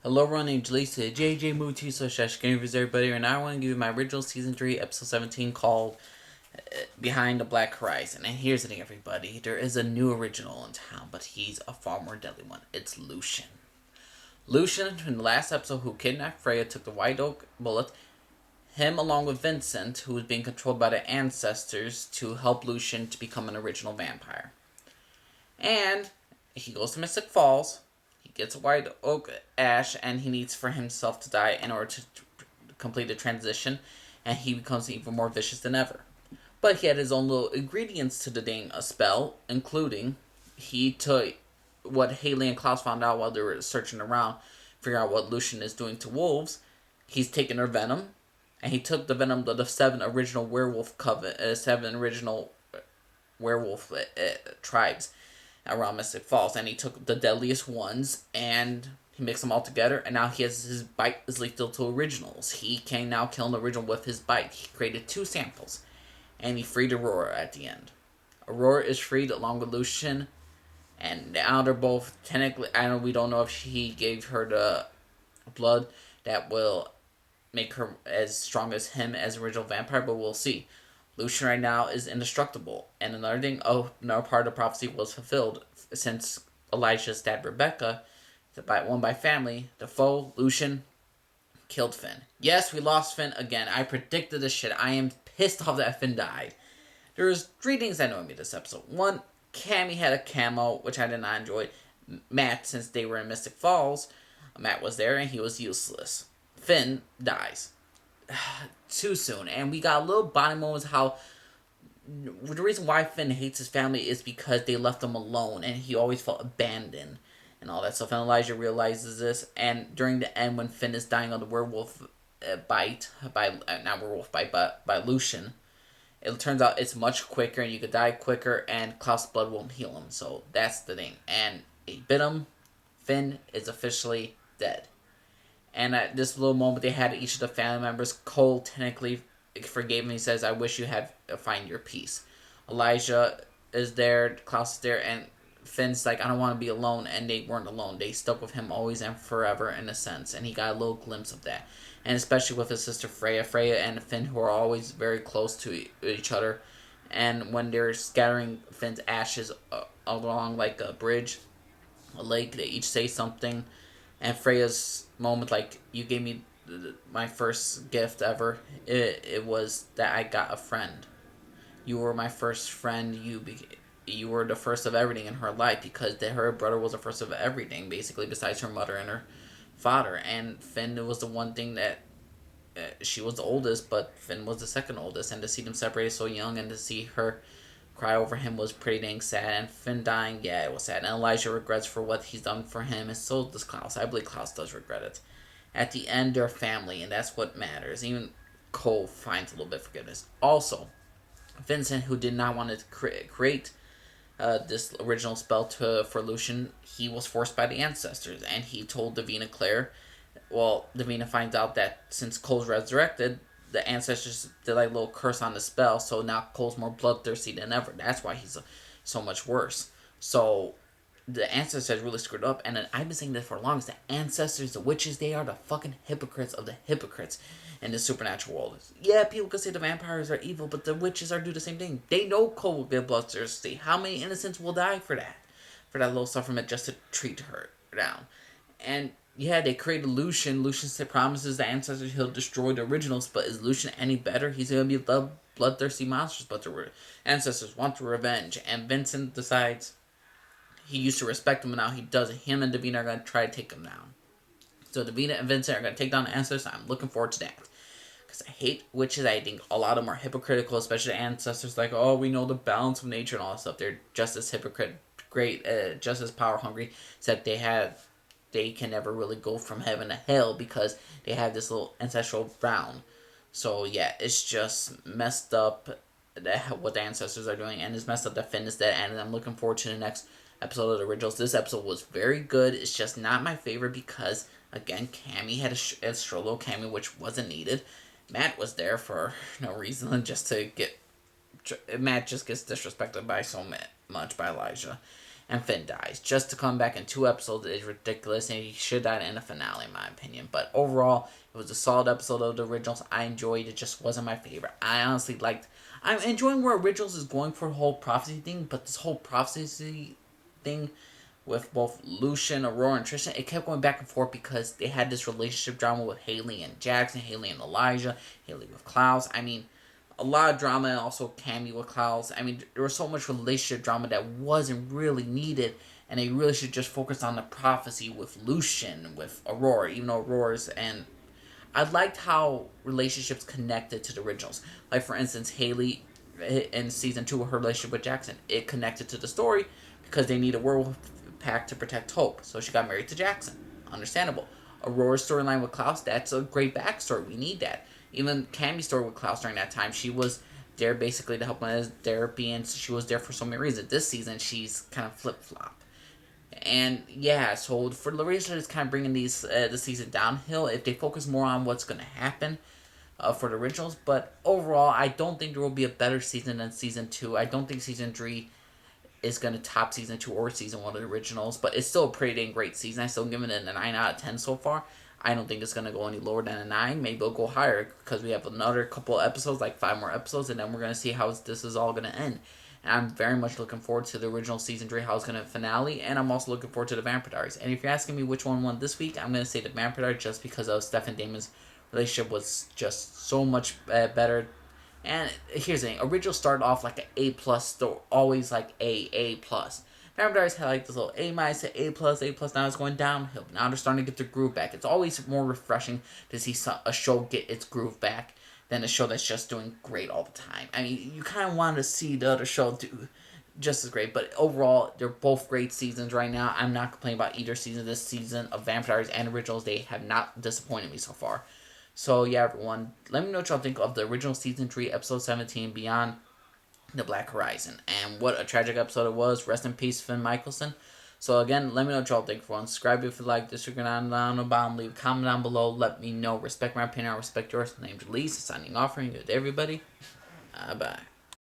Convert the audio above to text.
Hello everyone, named Lisa, JJ Movie 2 slash Game Reviews everybody, and I want to give you my original Season 3, Episode 17 called Behind the Black Horizon. And here's the thing everybody, there is a new original in town, but he's a far more deadly one. It's Lucian. Lucian, in the last episode, who kidnapped Freya, took the White Oak bullet, him along with Vincent, who was being controlled by the ancestors, to help Lucian to become an original vampire. And he goes to Mystic Falls, he gets a White Oak ash, and he needs for himself to die in order to complete the transition, and he becomes even more vicious than ever. But he had his own little ingredients to the dang spell, including he took what Haley and Klaus found out while they were searching around, figuring out what Lucian is doing to wolves. He's taken their venom, and he took the venom of the seven original werewolf tribes around Mystic Falls, and he took the deadliest ones and he mixed them all together, and now he has his bite is lethal to originals. He can now kill an original with his bite. He created 2 samples, and he freed Aurora at the end. Aurora is freed along with Lucian, and now they're both technically. We don't know if he gave her the blood that will make her as strong as him as original vampire, but we'll see. Lucian right now is indestructible. And another thing, another part of the prophecy was fulfilled since Elijah stabbed Rebecca, by family. The foe, Lucian, killed Finn. Yes, we lost Finn again. I predicted this shit. I am pissed off that Finn died. There's 3 things that annoyed me this episode. 1, Cammy had a camo, which I did not enjoy. Matt, since they were in Mystic Falls, Matt was there and he was useless. Finn dies too soon, and we got a little body moments how the reason why Finn hates his family is because they left him alone and he always felt abandoned and all that stuff, and Elijah realizes this, and during the end when Finn is dying on the werewolf bite not werewolf bite but by Lucian, it turns out it's much quicker and you could die quicker and Klaus' blood won't heal him, so that's the thing. And he bit him. Finn is officially dead. And at this little moment they had each of the family members, Cole technically forgave him. He says, I wish you had find your peace. Elijah is there, Klaus is there, and Finn's like, I don't want to be alone. And they weren't alone. They stuck with him always and forever in a sense. And he got a little glimpse of that. And especially with his sister Freya. Freya and Finn, who are always very close to each other. And when they're scattering Finn's ashes along like a bridge, a lake, they each say something. And Freya's moment, like, you gave me my first gift ever. It was that I got a friend. You were my first friend. You were the first of everything in her life, because her brother was the first of everything, basically, besides her mother and her father. And Finn was the one thing that she was the oldest, but Finn was the second oldest. And to see them separated so young and to see her cry over him was pretty dang sad. And Finn dying, yeah, it was sad. And Elijah regrets for what he's done for him, and so does Klaus. I believe Klaus does regret it. At the end, they're family, and that's what matters. Even Cole finds a little bit of forgiveness. Also, Vincent, who did not want to create this original spell for Lucian, he was forced by the ancestors, and he told Davina Claire. Well, Davina finds out that since Cole's resurrected, the ancestors did like a little curse on the spell, so now Cole's more bloodthirsty than ever. That's why he's so much worse. So the ancestors really screwed up, and I've been saying this for long. Is the ancestors, the witches, they are the fucking hypocrites of the hypocrites in the supernatural world. Yeah, people could say the vampires are evil, but the witches are do the same thing. They know Cole will get bloodthirsty. How many innocents will die for that? For that little sufferment just to treat her down. And yeah, they created Lucian. Lucian promises the ancestors he'll destroy the originals, but is Lucian any better? He's gonna be the bloodthirsty monsters, but the ancestors want the revenge. And Vincent decides he used to respect him, and now he doesn't. Him and Davina are gonna try to take him down. So Davina and Vincent are gonna take down the ancestors. I'm looking forward to that. Because I hate witches. I think a lot of them are hypocritical, especially the ancestors. Like, oh, we know the balance of nature and all that stuff. They're just as just as power hungry. Except they can never really go from heaven to hell because they have this little ancestral brown. So yeah, it's just messed up what the ancestors are doing, and it's messed up that Finn is dead. And I'm looking forward to the next episode of the originals. This episode was very good. It's just not my favorite because, again, Cammy had a solo cameo, which wasn't needed. Matt was there for no reason, just to get... Matt just gets disrespected by so much by Elijah. and Finn dies. Just to come back in 2 episodes is ridiculous, and he should die in a finale, in my opinion. But overall, it was a solid episode of the originals. I enjoyed it, just wasn't my favorite. I honestly liked. I'm enjoying where originals is going for the whole prophecy thing, but this whole prophecy thing with both Lucian, Aurora, and Tristan, it kept going back and forth because they had this relationship drama with Haley and Jackson, Haley and Elijah, Haley with Klaus. I mean, a lot of drama and also Cammy with Klaus. I mean, there was so much relationship drama that wasn't really needed, and they really should just focus on the prophecy with Lucian, with Aurora, even though Aurora's and I liked how relationships connected to the originals. Like, for instance, Haley in season 2, her relationship with Jackson, it connected to the story because they need a werewolf pack to protect Hope. So she got married to Jackson. Understandable. Aurora's storyline with Klaus, that's a great backstory. We need that. Even Cammy's story with Klaus during that time, she was there basically to help him as therapy, and she was there for so many reasons. This season, she's kind of flip-flop. And yeah, so for Larissa, it's kind of bringing these the season downhill if they focus more on what's going to happen for the originals. But overall, I don't think there will be a better season than season 2. I don't think season 3 is going to top season 2 or season 1 of the originals, but it's still a pretty dang great season. I still give it a 9 out of 10 so far. I don't think it's going to go any lower than a 9. Maybe it'll go higher because we have another couple of episodes, like 5 more episodes, and then we're going to see how this is all going to end. And I'm very much looking forward to the original season 3, how it's going to finale, and I'm also looking forward to the Vampire Diaries. And if you're asking me which one won this week, I'm going to say the Vampire Diaries just because of Stephen Damon's relationship was just so much better. And here's the thing, original started off like an A+, store, always like A+. Vampire Diaries had like this little A-, A+, now it's going downhill. Now they're starting to get their groove back. It's always more refreshing to see a show get its groove back than a show that's just doing great all the time. I mean, you kind of want to see the other show do just as great, but overall, they're both great seasons right now. I'm not complaining about either season. This season of Vampire Diaries and Originals, they have not disappointed me so far. So yeah, everyone, let me know what y'all think of the original season 3, episode 17, Beyond the Black Horizon, and what a tragic episode it was. Rest in peace, Finn Michelson. So again, let me know what y'all think. For one, subscribe if you like this. You're going down the bottom. Leave a comment down below. Let me know. Respect my opinion. I respect yours. Name's Elise. Signing off. And good everybody. Bye.